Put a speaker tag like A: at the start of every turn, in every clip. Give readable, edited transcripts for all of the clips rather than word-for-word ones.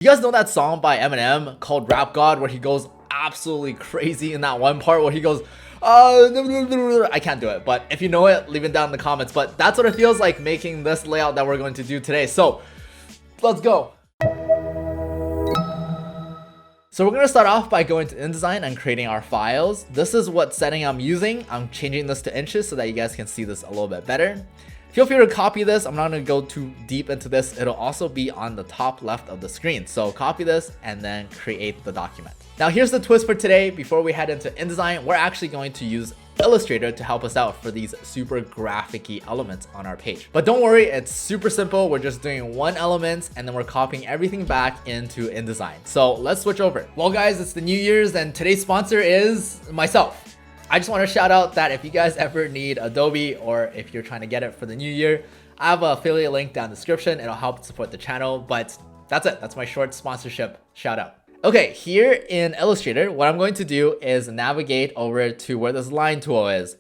A: You guys know that song by Eminem called Rap God where he goes absolutely crazy in that one part where he goes, I can't do it, but if you know it, leave it down in the comments. But that's what it feels like making this layout that we're going to do today. So let's go. So we're going to start off by going to InDesign and creating our files. This is what setting I'm using. I'm changing this to inches so that you guys can see this a little bit better. Feel free to copy this. I'm not going to go too deep into this. It'll also be on the top left of the screen. So copy this and then create the document. Now here's the twist for today. Before we head into InDesign, we're actually going to use Illustrator to help us out for these super graphic-y elements on our page. But don't worry, it's super simple. We're just doing one element and then we're copying everything back into InDesign. So let's switch over. Well guys, it's the New Year's and today's sponsor is myself. I just want to shout out that if you guys ever need Adobe or if you're trying to get it for the new year, I have an affiliate link down in the description. It'll help support the channel, but that's it. That's my short sponsorship shout out. Okay, here in Illustrator, what I'm going to do is navigate over to where this line tool is.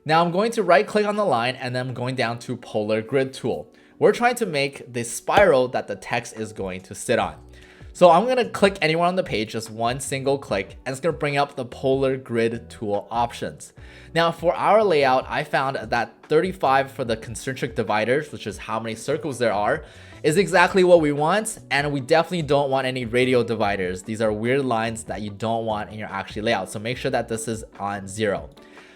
A: Now I'm going to right click on the line and then I'm going down to Polar Grid tool. We're trying to make the spiral that the text is going to sit on. So I'm going to click anywhere on the page, just one single click, and it's going to bring up the Polar Grid tool options. Now for our layout, I found that 35 for the concentric dividers, which is how many circles there are, is exactly what we want. And we definitely don't want any radial dividers. These are weird lines that you don't want in your actual layout. So make sure that this is on 0.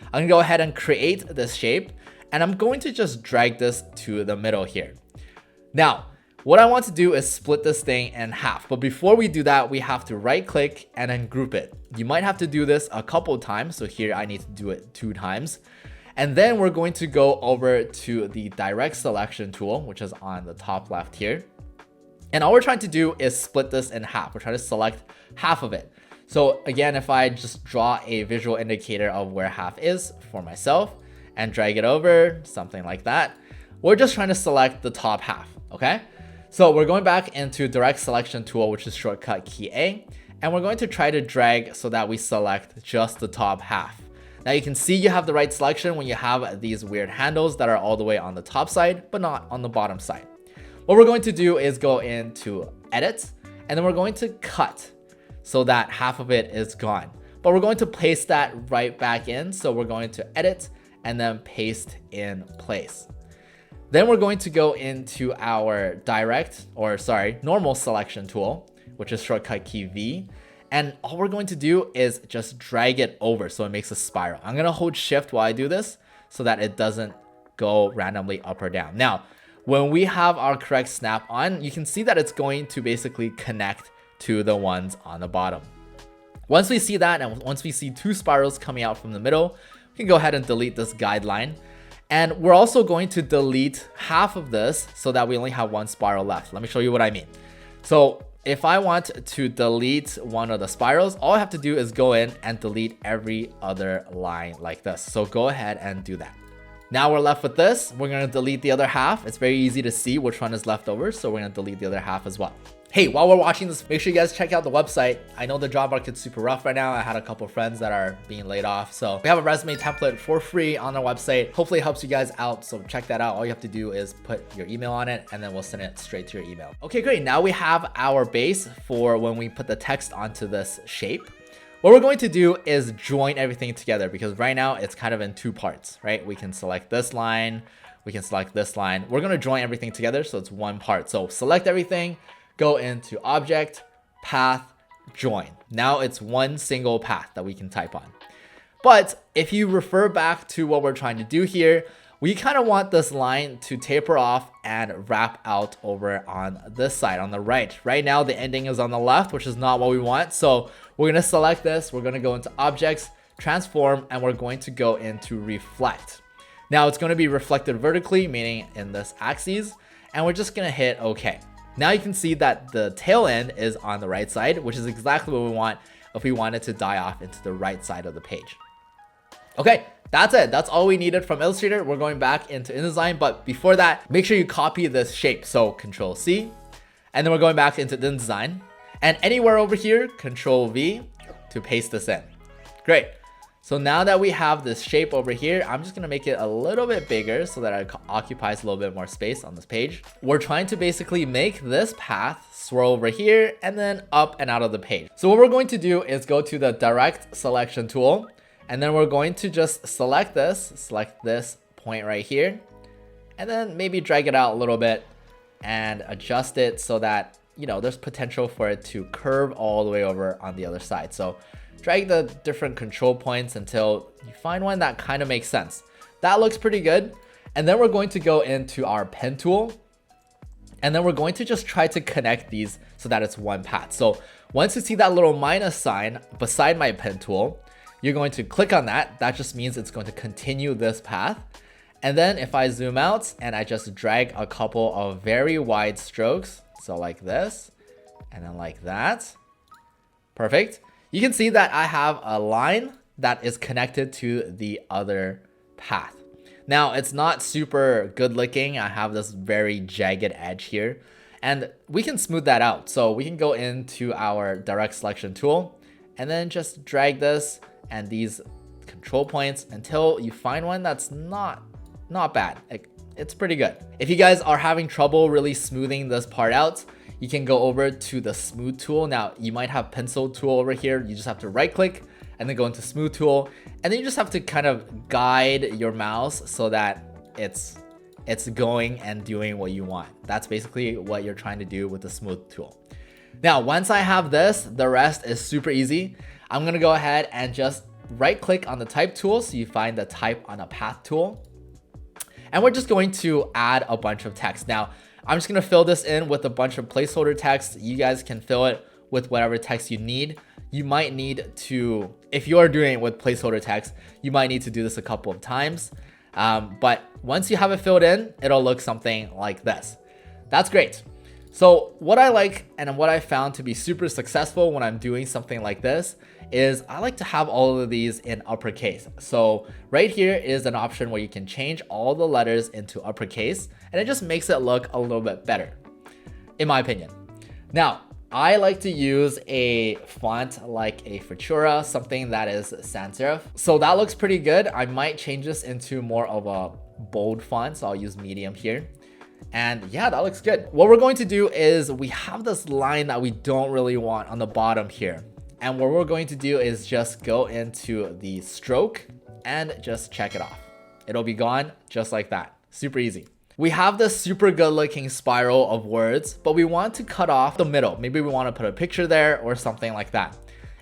A: I'm going to go ahead and create this shape, and I'm going to just drag this to the middle here. Now, what I want to do is split this thing in half. But before we do that, we have to right click and then group it. You might have to do this a couple of times. So here I need to do it 2 times. And then we're going to go over to the direct selection tool, which is on the top left here. And all we're trying to do is split this in half. We're trying to select half of it. So again, if I just draw a visual indicator of where half is for myself and drag it over, something like that, we're just trying to select the top half, okay? So we're going back into direct selection tool, which is shortcut key A, and we're going to try to drag so that we select just the top half. Now you can see you have the right selection when you have these weird handles that are all the way on the top side, but not on the bottom side. What we're going to do is go into edit, and then we're going to cut so that half of it is gone. But we're going to paste that right back in. So we're going to edit and then paste in place. Then we're going to go into our normal selection tool, which is shortcut key V. And all we're going to do is just drag it over so it makes a spiral. I'm going to hold shift while I do this so that it doesn't go randomly up or down. Now, when we have our correct snap on, you can see that it's going to basically connect to the ones on the bottom. Once we see that, and once we see 2 spirals coming out from the middle, we can go ahead and delete this guideline. And we're also going to delete half of this so that we only have 1 spiral left. Let me show you what I mean. So if I want to delete one of the spirals, all I have to do is go in and delete every other line like this. So go ahead and do that. Now we're left with this. We're going to delete the other half. It's very easy to see which one is left over. So we're going to delete the other half as well. Hey, while we're watching this, make sure you guys check out the website. I know the job market's super rough right now. I had a couple of friends that are being laid off. So we have a resume template for free on our website. Hopefully it helps you guys out. So check that out. All you have to do is put your email on it and then we'll send it straight to your email. Okay, great. Now we have our base for when we put the text onto this shape. What we're going to do is join everything together because right now it's kind of in 2 parts, right? We can select this line. We can select this line. We're going to join everything together. So it's 1 part. So select everything. Go into object, path, join. Now it's 1 single path that we can type on. But if you refer back to what we're trying to do here, we kind of want this line to taper off and wrap out over on this side, on the right. Right now, the ending is on the left, which is not what we want. So we're going to select this. We're going to go into objects, transform, and we're going to go into reflect. Now it's going to be reflected vertically, meaning in this axis, and we're just going to hit OK. Now you can see that the tail end is on the right side, which is exactly what we want if we wanted to die off into the right side of the page. Okay, that's it. That's all we needed from Illustrator. We're going back into InDesign, but before that, make sure you copy this shape. So Control C, and then we're going back into InDesign, and anywhere over here, Control V to paste this in. Great. So now that we have this shape over here, I'm just gonna make it a little bit bigger so that it occupies a little bit more space on this page. We're trying to basically make this path swirl over here and then up and out of the page. So what we're going to do is go to the direct selection tool, and then we're going to just select this point right here, and then maybe drag it out a little bit and adjust it so that, you know, there's potential for it to curve all the way over on the other side. So drag the different control points until you find one that kind of makes sense. That looks pretty good. And then we're going to go into our pen tool, and then we're going to just try to connect these so that it's one path. So once you see that little minus sign beside my pen tool, you're going to click on that. That just means it's going to continue this path. And then if I zoom out and I just drag a couple of very wide strokes, so like this, and then like that, perfect. You can see that I have a line that is connected to the other path. Now, it's not super good looking. I have this very jagged edge here, and we can smooth that out. So we can go into our direct selection tool and then just drag this and these control points until you find one that's not bad. It's pretty good. If you guys are having trouble really smoothing this part out, you can go over to the smooth tool. Now you might have pencil tool over here. You just have to right click and then go into smooth tool. And then you just have to kind of guide your mouse so that it's going and doing what you want. That's basically what you're trying to do with the smooth tool. Now, once I have this, the rest is super easy. I'm gonna go ahead and just right click on the type tool. So you find the type on a path tool. And we're just going to add a bunch of text. Now, I'm just gonna fill this in with a bunch of placeholder text. You guys can fill it with whatever text you need. You might need to, if you are doing it with placeholder text, you might need to do this a couple of times. But once you have it filled in, it'll look something like this. That's great. So what I like and what I found to be super successful when I'm doing something like this is I like to have all of these in uppercase. So right here is an option where you can change all the letters into uppercase, and it just makes it look a little bit better, in my opinion. Now, I like to use a font like a Futura, something that is sans serif. So that looks pretty good. I might change this into more of a bold font, so I'll use medium here. And yeah, that looks good. What we're going to do is we have this line that we don't really want on the bottom here. And what we're going to do is just go into the stroke and just check it off. It'll be gone just like that. Super easy. We have this super good looking spiral of words, but we want to cut off the middle. Maybe we want to put a picture there or something like that.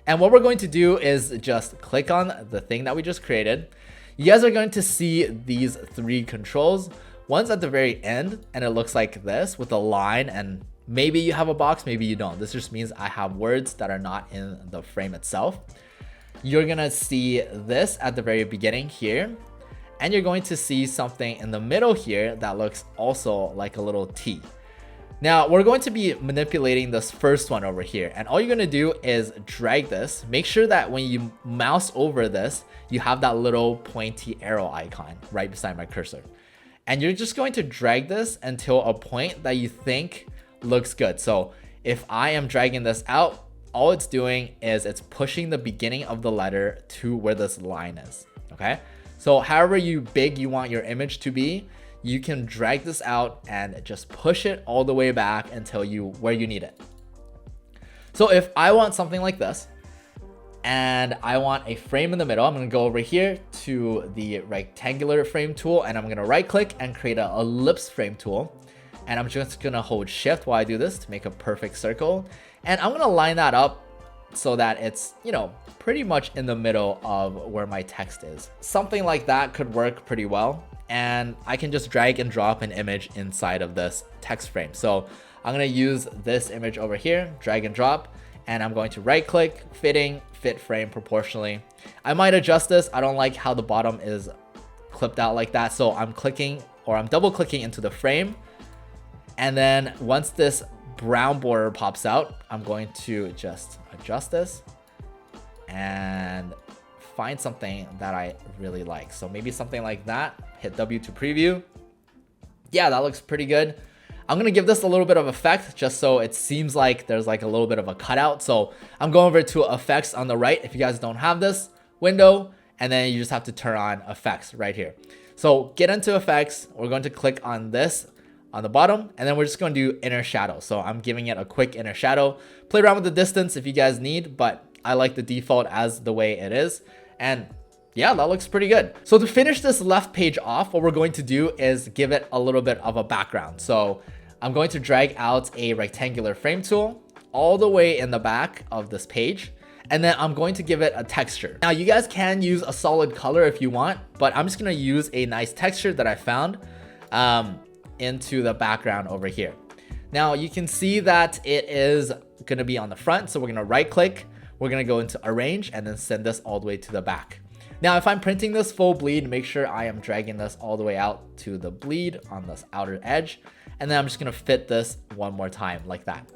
A: And what we're going to do is just click on the thing that we just created. You guys are going to see these three controls. One's at the very end and it looks like this with a line, and maybe you have a box, maybe you don't. This just means I have words that are not in the frame itself. You're gonna see this at the very beginning here, and you're going to see something in the middle here that looks also like a little T. Now we're going to be manipulating this first one over here, and all you're gonna do is drag this. Make sure that when you mouse over this, you have that little pointy arrow icon right beside my cursor. And you're just going to drag this until a point that you think looks good. So if I am dragging this out, all it's doing is it's pushing the beginning of the letter to where this line is, okay? So however big you want your image to be, you can drag this out and just push it all the way back until where you need it. So if I want something like this, and I want a frame in the middle, I'm gonna go over here to the rectangular frame tool, and I'm gonna right click and create an ellipse frame tool. And I'm just gonna hold shift while I do this to make a perfect circle. And I'm gonna line that up so that it's, you know, pretty much in the middle of where my text is. Something like that could work pretty well. And I can just drag and drop an image inside of this text frame. So I'm gonna use this image over here, drag and drop, and I'm going to right click, fit frame proportionally. I might adjust this. I don't like how the bottom is clipped out like that. So I'm clicking, or I'm double clicking into the frame. And then once this brown border pops out, I'm going to just adjust this and find something that I really like. So maybe something like that. Hit W to preview. Yeah, that looks pretty good. I'm gonna give this a little bit of effect just so it seems like there's like a little bit of a cutout. So I'm going over to effects on the right if you guys don't have this window, and then you just have to turn on effects right here. So get into effects, we're going to click on this on the bottom, and then we're just going to do inner shadow. So I'm giving it a quick inner shadow. Play around with the distance if you guys need, but I like the default as the way it is. And yeah, that looks pretty good. So to finish this left page off, what we're going to do is give it a little bit of a background. So I'm going to drag out a rectangular frame tool all the way in the back of this page. And then I'm going to give it a texture. Now you guys can use a solid color if you want, but I'm just gonna use a nice texture that I found into the background over here. Now you can see that it is gonna be on the front. So we're gonna right click, we're gonna go into arrange and then send this all the way to the back. Now, if I'm printing this full bleed, make sure I am dragging this all the way out to the bleed on this outer edge. And then I'm just gonna fit this one more time like that.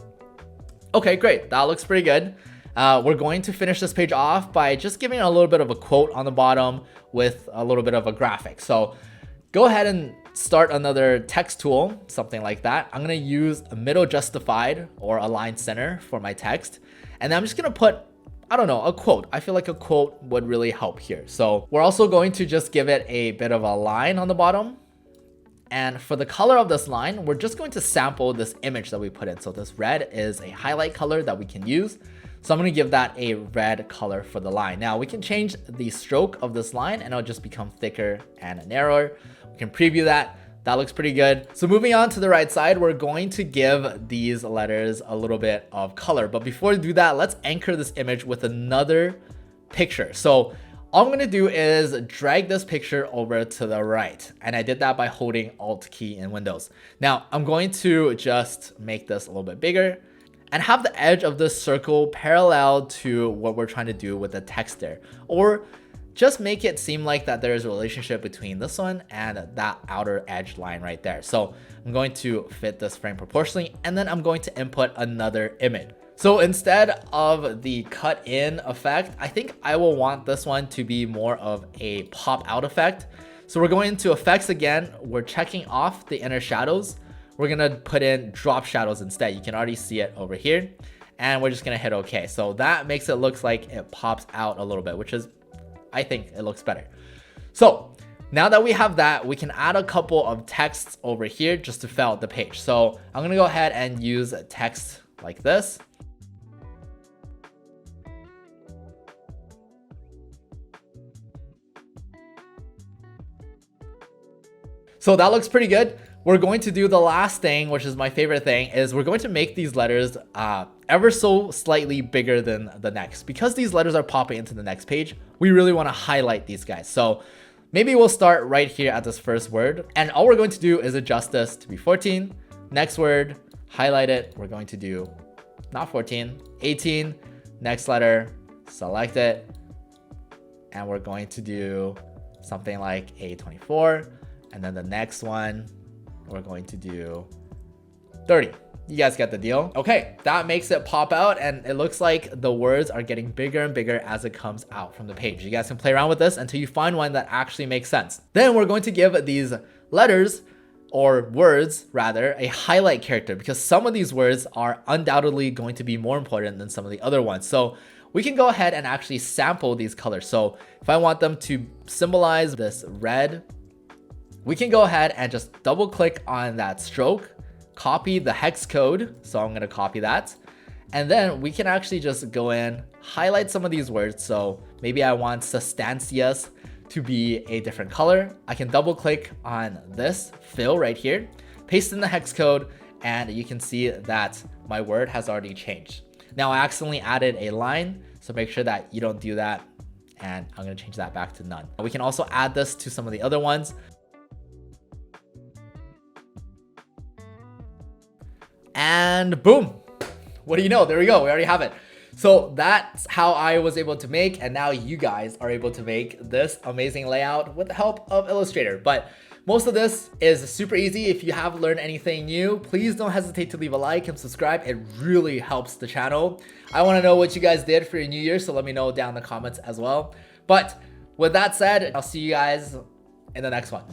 A: Okay, great, that looks pretty good. We're going to finish this page off by just giving a little bit of a quote on the bottom with a little bit of a graphic. So go ahead and start another text tool, something like that. I'm gonna use a middle justified or align center for my text. And then I'm just gonna put, I don't know, a quote. I feel like a quote would really help here. So we're also going to just give it a bit of a line on the bottom. And for the color of this line, we're just going to sample this image that we put in. So this red is a highlight color that we can use. So I'm gonna give that a red color for the line. Now we can change the stroke of this line and it'll just become thicker and narrower. We can preview that. That looks pretty good. So moving on to the right side, we're going to give these letters a little bit of color. But before we do that, let's anchor this image with another picture. So all I'm gonna do is drag this picture over to the right. And I did that by holding Alt key in Windows. Now I'm going to just make this a little bit bigger and have the edge of this circle parallel to what we're trying to do with the text there. Or just make it seem like that there is a relationship between this one and that outer edge line right there. So I'm going to fit this frame proportionally, and then I'm going to input another image. So instead of the cut in effect, I think I will want this one to be more of a pop out effect. So we're going into effects again. We're checking off the inner shadows. We're gonna put in drop shadows instead. You can already see it over here. And we're just gonna hit OK. So that makes it look like it pops out a little bit, which is, I think it looks better. So now that we have that, we can add a couple of texts over here just to fill out the page. So I'm gonna go ahead and use text like this. So that looks pretty good. We're going to do the last thing, which is my favorite thing, is we're going to make these letters ever so slightly bigger than the next. Because these letters are popping into the next page, we really want to highlight these guys. So maybe we'll start right here at this first word. And all we're going to do is adjust this to be 14. Next word, highlight it. We're going to do not 14, 18. Next letter, select it. And we're going to do something like A24. And then the next one, we're going to do 30. You guys get the deal? Okay, that makes it pop out, and it looks like the words are getting bigger and bigger as it comes out from the page. You guys can play around with this until you find one that actually makes sense. Then we're going to give these letters, or words rather, a highlight character, because some of these words are undoubtedly going to be more important than some of the other ones. So we can go ahead and actually sample these colors. So if I want them to symbolize this red, we can go ahead and just double click on that stroke, copy the hex code. So I'm gonna copy that. And then we can actually just go in, highlight some of these words. So maybe I want substantius to be a different color. I can double click on this fill right here, paste in the hex code, and you can see that my word has already changed. Now I accidentally added a line, so make sure that you don't do that. And I'm gonna change that back to none. We can also add this to some of the other ones. And boom, what do you know? There we go, we already have it. So that's how I was able to make, and now you guys are able to make this amazing layout with the help of Illustrator. But most of this is super easy. If you have learned anything new, please don't hesitate to leave a like and subscribe. It really helps the channel. I wanna know what you guys did for your new year, so let me know down in the comments as well. But with that said, I'll see you guys in the next one.